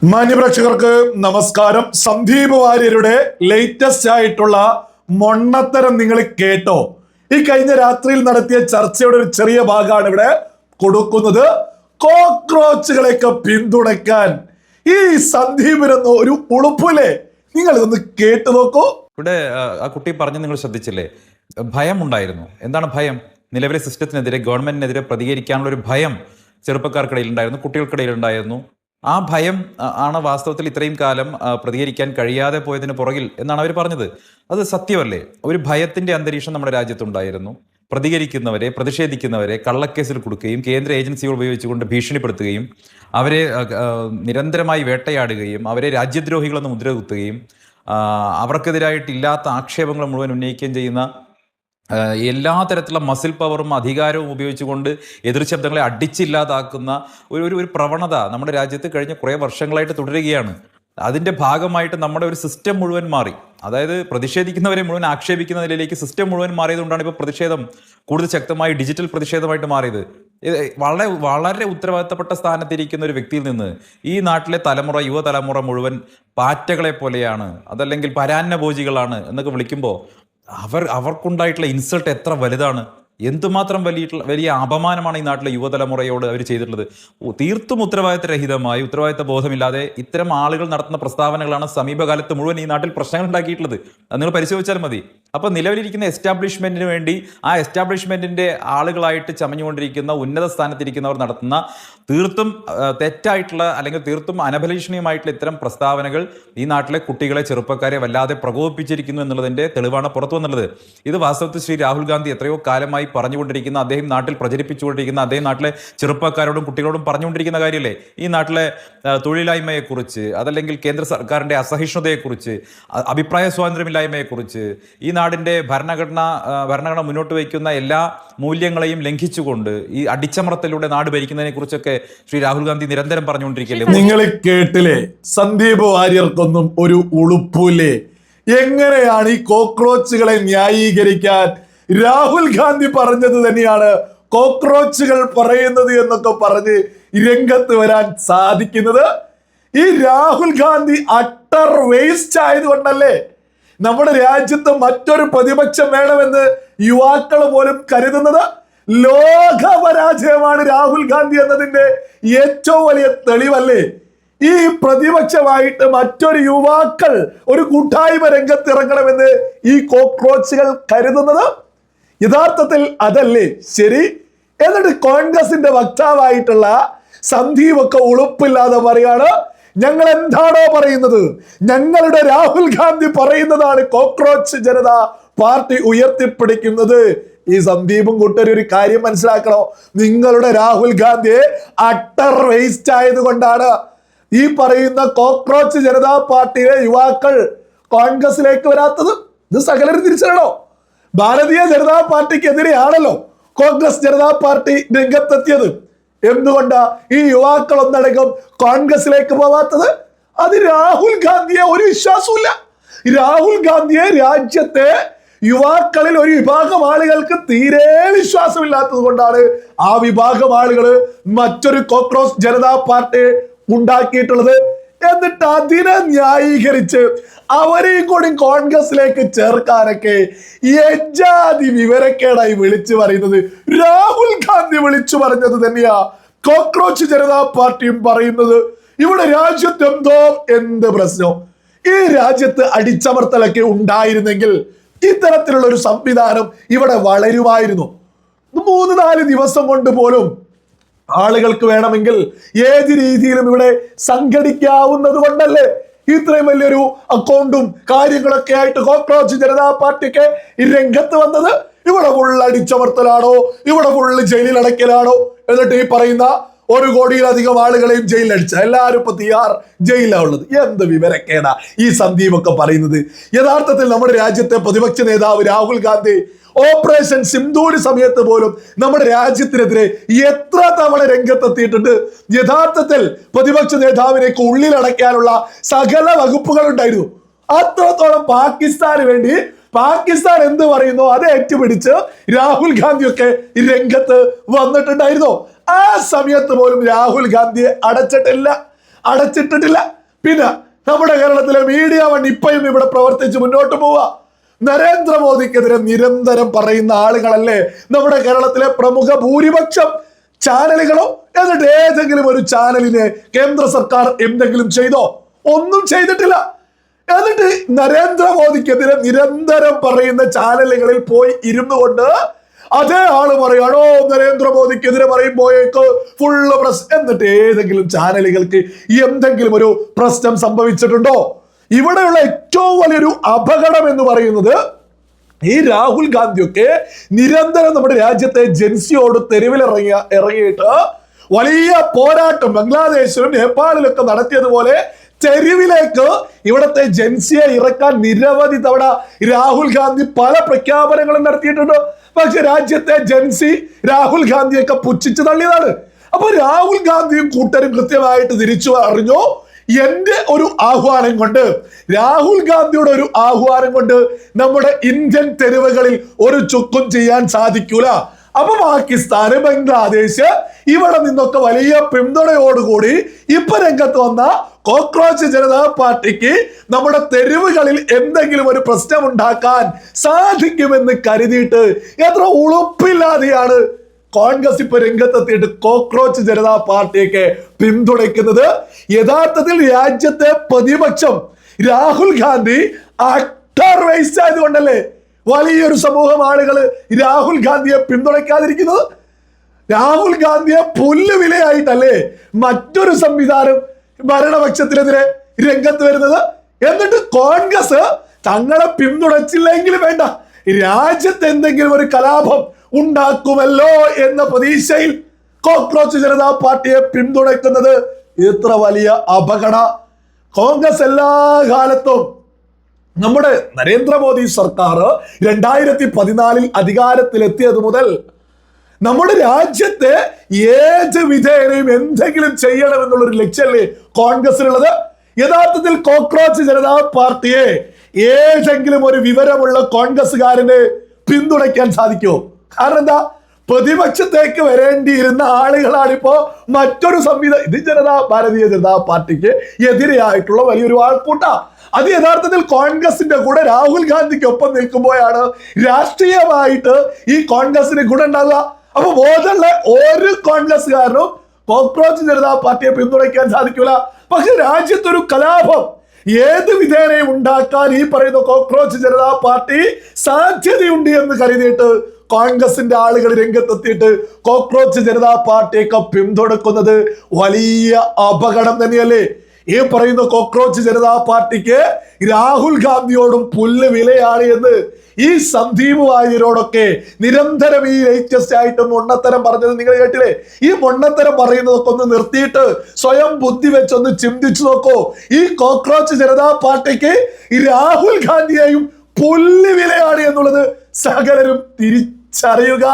മാന്യപ്രേക്ഷകർക്ക് നമസ്കാരം. സന്ദീപ് വാര്യരുടെ ലേറ്റസ്റ്റ് ആയിട്ടുള്ള മൊണ്ണത്തരം നിങ്ങൾ കേട്ടോ? ഈ കഴിഞ്ഞ രാത്രിയിൽ നടത്തിയ ചർച്ചയുടെ ഒരു ചെറിയ ഭാഗമാണ് ഇവിടെ കൊടുക്കുന്നത്. കോക്രോച്ചുകളെയൊക്കെ പിന്തുണയ്ക്കാൻ ഈ സന്ദീപിനൊന്നും ഒരു ഉളുപ്പില്ലേ? നിങ്ങൾ ഇതൊന്ന് കേട്ടു നോക്കൂ. ഇവിടെ ആ കുട്ടി പറഞ്ഞു, നിങ്ങൾ ശ്രദ്ധിച്ചില്ലേ? ഭയം ഉണ്ടായിരുന്നു. എന്താണ് ഭയം? നിലവിലെ സിസ്റ്റത്തിനെതിരെ, ഗവൺമെന്റിനെതിരെ പ്രതികരിക്കാനുള്ള ഒരു ഭയം ചെറുപ്പക്കാർക്കിടയിൽ ഉണ്ടായിരുന്നു, കുട്ടികൾക്കിടയിൽ ഉണ്ടായിരുന്നു. ആ ഭയം ആണ് വാസ്തവത്തിൽ ഇത്രയും കാലം പ്രതികരിക്കാൻ കഴിയാതെ പോയതിന് പുറകിൽ എന്നാണ് അവർ പറഞ്ഞത്. അത് സത്യമല്ലേ? ഒരു ഭയത്തിന്റെ അന്തരീക്ഷം നമ്മുടെ രാജ്യത്തുണ്ടായിരുന്നു. പ്രതികരിക്കുന്നവരെ, പ്രതിഷേധിക്കുന്നവരെ കള്ളക്കേസിൽ കൊടുക്കുകയും കേന്ദ്ര ഏജൻസികൾ ഉപയോഗിച്ചുകൊണ്ട് ഭീഷണിപ്പെടുത്തുകയും അവരെ നിരന്തരമായി വേട്ടയാടുകയും അവരെ രാജ്യദ്രോഹികളെന്ന് മുദ്രകുത്തുകയും അവർക്കെതിരായിട്ടില്ലാത്ത ആക്ഷേപങ്ങൾ മുഴുവൻ ഉന്നയിക്കുകയും ചെയ്യുന്ന എല്ലാ തരത്തിലുള്ള മസിൽ പവറും അധികാരവും ഉപയോഗിച്ചുകൊണ്ട് എതിർശബ്ദങ്ങളെ അടിച്ചില്ലാതാക്കുന്ന ഒരു പ്രവണത നമ്മുടെ രാജ്യത്ത് കഴിഞ്ഞ കുറേ വർഷങ്ങളായിട്ട് തുടരുകയാണ്. അതിൻ്റെ ഭാഗമായിട്ട് നമ്മുടെ ഒരു സിസ്റ്റം മുഴുവൻ മാറി. അതായത് പ്രതിഷേധിക്കുന്നവരെ മുഴുവൻ ആക്ഷേപിക്കുന്ന നിലയിലേക്ക് സിസ്റ്റം മുഴുവൻ മാറിയതുകൊണ്ടാണ് ഇപ്പോൾ പ്രതിഷേധം കൂടുതൽ ശക്തമായി ഡിജിറ്റൽ പ്രതിഷേധമായിട്ട് മാറിയത്. വളരെ വളരെ ഉത്തരവാദിത്തപ്പെട്ട സ്ഥാനത്തിരിക്കുന്ന ഒരു വ്യക്തിയിൽ നിന്ന് ഈ നാട്ടിലെ തലമുറ, യുവതലമുറ മുഴുവൻ പാറ്റകളെ പോലെയാണ്, അതല്ലെങ്കിൽ പരാന്നഭോജികളാണ് എന്നൊക്കെ വിളിക്കുമ്പോൾ അവർക്കുണ്ടായിട്ടുള്ള ഇൻസൾട്ട് എത്ര വലുതാണ്! എന്തുമാത്രം വലിയ അപമാനമാണ് ഈ നാട്ടിലെ യുവതലമുറയോട് അവർ ചെയ്തിട്ടുള്ളത്. തീർത്തും ഉത്തരവാദിത്തരഹിതമായി, ഉത്തരവാദിത്ത ബോധമില്ലാതെ ഇത്തരം ആളുകൾ നടത്തുന്ന പ്രസ്താവനകളാണ് സമീപകാലത്ത് മുഴുവൻ ഈ നാട്ടിൽ പ്രശ്നങ്ങൾ ഉണ്ടാക്കിയിട്ടുള്ളത്. അത് നിങ്ങൾ പരിശോധിച്ചാൽ മതി. അപ്പോൾ നിലവിലിരിക്കുന്ന എസ്റ്റാബ്ലിഷ്മെന്റിന് വേണ്ടി ആ എസ്റ്റാബ്ലിഷ്മെന്റിന്റെ ആളുകളായിട്ട് ചമഞ്ഞുകൊണ്ടിരിക്കുന്ന ഉന്നത സ്ഥാനത്തിരിക്കുന്നവർ നടത്തുന്ന തീർത്തും തെറ്റായിട്ടുള്ള അല്ലെങ്കിൽ തീർത്തും അനഭിലഷണീയമായിട്ടുള്ള ഇത്തരം പ്രസ്താവനകൾ ഈ നാട്ടിലെ കുട്ടികളെ, ചെറുപ്പക്കാരെ വല്ലാതെ പ്രകോപിപ്പിച്ചിരിക്കുന്നു എന്നുള്ളതിന്റെ തെളിവാണ് പുറത്തു വന്നുള്ളത്. ഇത് വാസ്തവത്തിൽ ശ്രീ രാഹുൽ ഗാന്ധി എത്രയോ കാലമായി പറഞ്ഞുകൊണ്ടിരിക്കുന്ന, അദ്ദേഹം നാട്ടിൽ പ്രചരിപ്പിച്ചുകൊണ്ടിരിക്കുന്ന, അദ്ദേഹം നാട്ടിലെ ചെറുപ്പക്കാരോടും കുട്ടികളോടും പറഞ്ഞുകൊണ്ടിരിക്കുന്ന കാര്യമല്ലേ? ഈ നാട്ടിലെ തൊഴിലില്ലായ്മയെക്കുറിച്ച്, അതല്ലെങ്കിൽ കേന്ദ്ര സർക്കാരിന്റെ അസഹിഷ്ണുതയെക്കുറിച്ച്, അഭിപ്രായ സ്വാതന്ത്ര്യമില്ലായ്മയെക്കുറിച്ച്, ഈ നാടിന്റെ ഭരണഘടന മുന്നോട്ട് വയ്ക്കുന്ന എല്ലാ മൂല്യങ്ങളെയും ലംഘിച്ചുകൊണ്ട് ഈ അടിച്ചമർത്തലിലൂടെ നാട് ഭരിക്കുന്നതിനെ കുറിച്ചൊക്കെ ശ്രീ രാഹുൽ ഗാന്ധി നിരന്തരം പറഞ്ഞുകൊണ്ടിരിക്കല്ലേ? നിങ്ങൾ കേട്ടില്ലേ? സന്ദീപ് വാര്യർക്കൊന്നും ഒരു ഉളുപ്പില്ലേ? എങ്ങനെയാണ് ഈ കോക്രോച്ചുകളെ ന്യായീകരിക്കാൻ രാഹുൽ ഗാന്ധി പറഞ്ഞത് തന്നെയാണ് കോക്രോച്ചുകൾ പറയുന്നത് എന്നൊക്കെ പറഞ്ഞ് രംഗത്ത് വരാൻ സാധിക്കുന്നത്? ഈ രാഹുൽ ഗാന്ധി അട്ടർ വേസ്റ്റ് ആയതുകൊണ്ടല്ലേ നമ്മുടെ രാജ്യത്ത് മറ്റൊരു പ്രതിപക്ഷം വേണമെന്ന് യുവാക്കൾ പോലും കരുതുന്നത്? ലോക പരാജയമാണ് രാഹുൽ ഗാന്ധി എന്നതിന്റെ ഏറ്റവും വലിയ തെളിവല്ലേ ഈ പ്രതിപക്ഷമായിട്ട് മറ്റൊരു യുവാക്കൾ ഒരു കൂട്ടായ്മ രംഗത്തിറങ്ങണമെന്ന് ഈ കോക്രോച്ചുകൾ കരുതുന്നത്? യഥാർത്ഥത്തിൽ അതല്ലേ ശരി? എന്നിട്ട് കോൺഗ്രസിന്റെ വക്താവായിട്ടുള്ള സന്ദീപ് ഒക്കെ ഉളുപ്പില്ലാതെ പറയാണ്, ഞങ്ങൾ എന്താണോ പറയുന്നത്, ഞങ്ങളുടെ രാഹുൽ ഗാന്ധി പറയുന്നതാണ് കോക്രോച്ച് ജനത പാർട്ടി ഉയർത്തിപ്പിടിക്കുന്നത്. ഈ സന്ദീപും കൂട്ടരും ഒരു കാര്യം മനസ്സിലാക്കണോ? നിങ്ങളുടെ രാഹുൽ ഗാന്ധിയെ അട്ടർ വേസ്റ്റ് ആയതുകൊണ്ടാണ് ഈ പറയുന്ന കോക്രോച്ച് ജനതാ പാർട്ടിയിലെ യുവാക്കൾ കോൺഗ്രസിലേക്ക് വരാത്തത്. ഇത് സകലരും തിരിച്ചറിയണോ? ഭാരതീയ ജനതാ പാർട്ടിക്കെതിരെയാണല്ലോ കോൺഗ്രസ് ജനതാ പാർട്ടി രംഗത്തെത്തിയത്. എന്തുകൊണ്ടാ ഈ യുവാക്കൾ ഒന്നടങ്കം കോൺഗ്രസിലേക്ക് പോവാത്തത്? അത് രാഹുൽ ഗാന്ധിയെ ഒരു വിശ്വാസമില്ല. രാഹുൽ ഗാന്ധിയെ രാജ്യത്തെ യുവാക്കളിൽ ഒരു വിഭാഗം ആളുകൾക്ക് തീരെ വിശ്വാസമില്ലാത്തത് കൊണ്ടാണ് ആ വിഭാഗം ആളുകൾ മറ്റൊരു കോക്രോച്ച് ജനതാ പാർട്ടി ഉണ്ടാക്കിയിട്ടുള്ളത്. എന്നിട്ട് അതിനെ ന്യായീകരിച്ച് അവരെയും കൂടി കോൺഗ്രസിലേക്ക് ചേർക്കാനൊക്കെ യജാതി വിവരക്കേടായി വിളിച്ചു പറയുന്നത് രാഹുൽ ഗാന്ധി വിളിച്ചു പറഞ്ഞത് തന്നെയാ കോക്രോച്ച് ജനതാ പാർട്ടിയും പറയുന്നത്. ഇവിടെ രാജ്യത്ത് എന്ത് പ്രശ്നം? ഈ രാജ്യത്ത് അടിച്ചമർത്തലൊക്കെ ഉണ്ടായിരുന്നെങ്കിൽ ഇത്തരത്തിലുള്ള ഒരു സംവിധാനം ഇവിടെ വളരുമായിരുന്നു. 3-4 ദിവസം കൊണ്ട് പോലും ആളുകൾക്ക് വേണമെങ്കിൽ ഏത് രീതിയിലും ഇവിടെ സംഘടിക്കാവുന്നത് കൊണ്ടല്ലേ ഇത്രയും വലിയൊരു അക്കൗണ്ടും കാര്യങ്ങളൊക്കെ ആയിട്ട് കോക്രോച്ച് ജനതാ പാർട്ടിക്ക് രംഗത്ത് വന്നത്? ഇവിടെ ഫുള്ള് അടിച്ചമർത്തലാണോ? ഇവിടെ ഫുള്ള് ജയിലിൽ അടയ്ക്കലാണോ? എന്നിട്ട് ഈ പറയുന്ന 1 കോടിയിലധികം ആളുകളെയും ജയിലിലടിച്ച എല്ലാവരും ഇപ്പൊ തിഹാർ ജയിലിലാണ് ഉള്ളത്. എന്ത് വിവരക്കേടാ ഈ സന്ദീപ് ഒക്കെ പറയുന്നത്? യഥാർത്ഥത്തിൽ നമ്മുടെ രാജ്യത്തെ പ്രതിപക്ഷ നേതാവ് രാഹുൽ ഗാന്ധി ഓപ്പറേഷൻ സിന്ദൂര് സമയത്ത് പോലും നമ്മുടെ രാജ്യത്തിനെതിരെ എത്ര തവണ രംഗത്തെത്തിയിട്ടുണ്ട്. യഥാർത്ഥത്തിൽ പ്രതിപക്ഷ നേതാവിനേക്ക് ഉള്ളിലടയ്ക്കാനുള്ള സകല വകുപ്പുകൾ ഉണ്ടായിരുന്നു. അത്രത്തോളം പാകിസ്ഥാന് വേണ്ടി പാകിസ്ഥാൻ എന്ത് പറയുന്നോ അത് ഏറ്റുപിടിച്ച് രാഹുൽ ഗാന്ധിയൊക്കെ രംഗത്ത് വന്നിട്ടുണ്ടായിരുന്നു. ആ സമയത്ത് പോലും രാഹുൽ ഗാന്ധിയെ അടച്ചിട്ടില്ല. അടച്ചിട്ടിട്ടില്ല. പിന്നെ നമ്മുടെ കേരളത്തിലെ മീഡിയ വൺ ഇപ്പോഴും ഇവിടെ പ്രവർത്തിച്ച് മുന്നോട്ട് പോവുക. നരേന്ദ്രമോദിക്കെതിരെ നിരന്തരം പറയുന്ന ആളുകളല്ലേ നമ്മുടെ കേരളത്തിലെ പ്രമുഖ ഭൂരിപക്ഷം ചാനലുകളോ? എന്നിട്ട് ഏതെങ്കിലും ഒരു ചാനലിനെ കേന്ദ്ര സർക്കാർ എന്തെങ്കിലും ചെയ്തോ? ഒന്നും ചെയ്തിട്ടില്ല. എന്നിട്ട് നരേന്ദ്രമോദിക്കെതിരെ നിരന്തരം പറയുന്ന ചാനലുകളിൽ പോയി ഇരുന്നു കൊണ്ട് അതേ ആള് പറയാണോ നരേന്ദ്രമോദിക്കെതിരെ പറയുമ്പോഴേക്ക് ഫുള്ള് പ്രശ്നം. എന്നിട്ട് ഏതെങ്കിലും ചാനലുകൾക്ക് എന്തെങ്കിലും ഒരു പ്രശ്നം സംഭവിച്ചിട്ടുണ്ടോ? ഇവിടെയുള്ള ഏറ്റവും വലിയൊരു അപകടം എന്ന് പറയുന്നത് ഈ രാഹുൽ ഗാന്ധിയൊക്കെ നിരന്തരം നമ്മുടെ രാജ്യത്തെ ജൻസിയോട് ഇറങ്ങിയിട്ട് വലിയ പോരാട്ടം ബംഗ്ലാദേശിലും നേപ്പാളിലൊക്കെ നടത്തിയതുപോലെ തെരുവിലേക്ക് ഇവിടത്തെ ജൻസിയെ ഇറക്കാൻ നിരവധി തവണ രാഹുൽ ഗാന്ധി പല പ്രഖ്യാപനങ്ങളും നടത്തിയിട്ടുണ്ട്. പക്ഷെ രാജ്യത്തെ ജൻസി രാഹുൽ ഗാന്ധിയൊക്കെ പുച്ഛിച്ചു തള്ളിയതാണ്. അപ്പൊ രാഹുൽ ഗാന്ധിയും കൂട്ടരും കൃത്യമായിട്ട് തിരിച്ചു അറിഞ്ഞു, എന്റെ ഒരു ആഹ്വാനം കൊണ്ട്, രാഹുൽ ഗാന്ധിയുടെ ഒരു ആഹ്വാനം കൊണ്ട് നമ്മുടെ ഇന്ത്യൻ തെരുവുകളിൽ ഒരു ചുക്കും ചെയ്യാൻ സാധിക്കൂല. അപ്പൊ പാകിസ്ഥാന്, ബംഗ്ലാദേശ് ഇവിടെ നിന്നൊക്കെ വലിയ പിന്തുണയോടുകൂടി ഇപ്പൊ രംഗത്ത് വന്ന കോക്രോച്ച് ജനതാ പാർട്ടിക്ക് നമ്മുടെ തെരുവുകളിൽ എന്തെങ്കിലും ഒരു പ്രശ്നം ഉണ്ടാക്കാൻ സാധിക്കുമെന്ന് കരുതിയിട്ട് എത്ര ഉളുപ്പില്ലാതെയാണ് കോൺഗ്രസ് ഇപ്പൊ രംഗത്തെത്തിയിട്ട് കോക്രോച്ച് ജനതാ പാർട്ടിയൊക്കെ പിന്തുണയ്ക്കുന്നത്. യഥാർത്ഥത്തിൽ രാജ്യത്തെ പ്രതിപക്ഷം രാഹുൽ ഗാന്ധി അക്ടർ വേസ്റ്റ് ആയതുകൊണ്ടല്ലേ വലിയൊരു സമൂഹം ആളുകൾ രാഹുൽ ഗാന്ധിയെ പിന്തുണയ്ക്കാതിരിക്കുന്നത്? രാഹുൽ ഗാന്ധിയെ പുല്ലുവിലയായിട്ടല്ലേ മറ്റൊരു സംവിധാനം ഭരണപക്ഷത്തിനെതിരെ രംഗത്ത് വരുന്നത്? എന്നിട്ട് കോൺഗ്രസ് തങ്ങളെ പിന്തുണച്ചില്ലെങ്കിൽ വേണ്ട, രാജ്യത്ത് എന്തെങ്കിലും ഒരു കലാപം ഉണ്ടാക്കുമല്ലോ എന്ന പ്രതീക്ഷയിൽ കോക്രോച്ച് ജനതാ പാർട്ടിയെ പിന്തുണയ്ക്കുന്നത് എത്ര വലിയ അപകട. കോൺഗ്രസ് എല്ലാ കാലത്തും നമ്മുടെ നരേന്ദ്രമോദി സർക്കാർ 2014 അധികാരത്തിലെത്തിയത് മുതൽ നമ്മുടെ രാജ്യത്തെ ഏത് വിധേനയും എന്തെങ്കിലും ചെയ്യണം എന്നുള്ളൊരു ലക്ഷ്യമല്ലേ കോൺഗ്രസിനുള്ളത്? യഥാർത്ഥത്തിൽ കോക്രോച്ച് ജനതാ പാർട്ടിയെ ഏതെങ്കിലും ഒരു വിവരമുള്ള കോൺഗ്രസ്സുകാരന് പിന്തുണയ്ക്കാൻ സാധിക്കുമോ? കാരണം എന്താ, പ്രതിപക്ഷത്തേക്ക് വരേണ്ടിയിരുന്ന ആളുകളാണിപ്പോ മറ്റൊരു സംവിധാനം. ഇത് ഭാരതീയ ജനതാ പാർട്ടിക്ക് എതിരെയായിട്ടുള്ള വലിയൊരു ആൾക്കൂട്ട. അത് യഥാർത്ഥത്തിൽ കോൺഗ്രസിന്റെ കൂടെ രാഹുൽ ഗാന്ധിക്ക് ഒപ്പം നിൽക്കുമ്പോഴാണ് രാഷ്ട്രീയമായിട്ട് ഈ കോൺഗ്രസിന് ഗുണം ഉണ്ടാകുക. അപ്പൊ ബോധമുള്ള ഒരു കോൺഗ്രസ്സുകാരനും കോക്രോച്ച് ജനതാ പാർട്ടിയെ പിന്തുണയ്ക്കാൻ സാധിക്കൂല. പക്ഷെ രാജ്യത്തൊരു കലാപം ഏത് വിധേനയും ഉണ്ടാക്കാൻ ഈ പറയുന്ന കോക്രോച്ച് ജനതാ പാർട്ടി സാധ്യതയുണ്ട് എന്ന് കരുതിയിട്ട് കോൺഗ്രസിന്റെ ആളുകൾ രംഗത്തെത്തിയിട്ട് കോക്രോച്ച് ജനതാ പാർട്ടിയൊക്കെ പിന്തുണക്കുന്നത് വലിയ അപകടം തന്നെയല്ലേ? ഈ പറയുന്ന കോക്രോച്ച് ജനതാ പാർട്ടിക്ക് രാഹുൽ ഗാന്ധിയോടും പുല്ല് വിലയാണ് എന്ന് ഈ സന്ദീപ് വാര്യരോടൊക്കെ നിരന്തരം ഈ ലേറ്റസ്റ്റ് ആയിട്ട് മൊണ്ണത്തരം പറഞ്ഞത് നിങ്ങൾ കേട്ടില്ലേ? ഈ മൊണ്ണത്തരം പറയുന്നതൊക്കെ ഒന്ന് നിർത്തിയിട്ട് സ്വയം ബുദ്ധി വെച്ചൊന്ന് ചിന്തിച്ചു നോക്കൂ. ഈ കോക്രോച്ച് ജനതാ പാർട്ടിക്ക് രാഹുൽ ഗാന്ധിയെയും പുല്ല് വിലയാണ് എന്നുള്ളത് സകലരും തിരിച്ചറിയുക.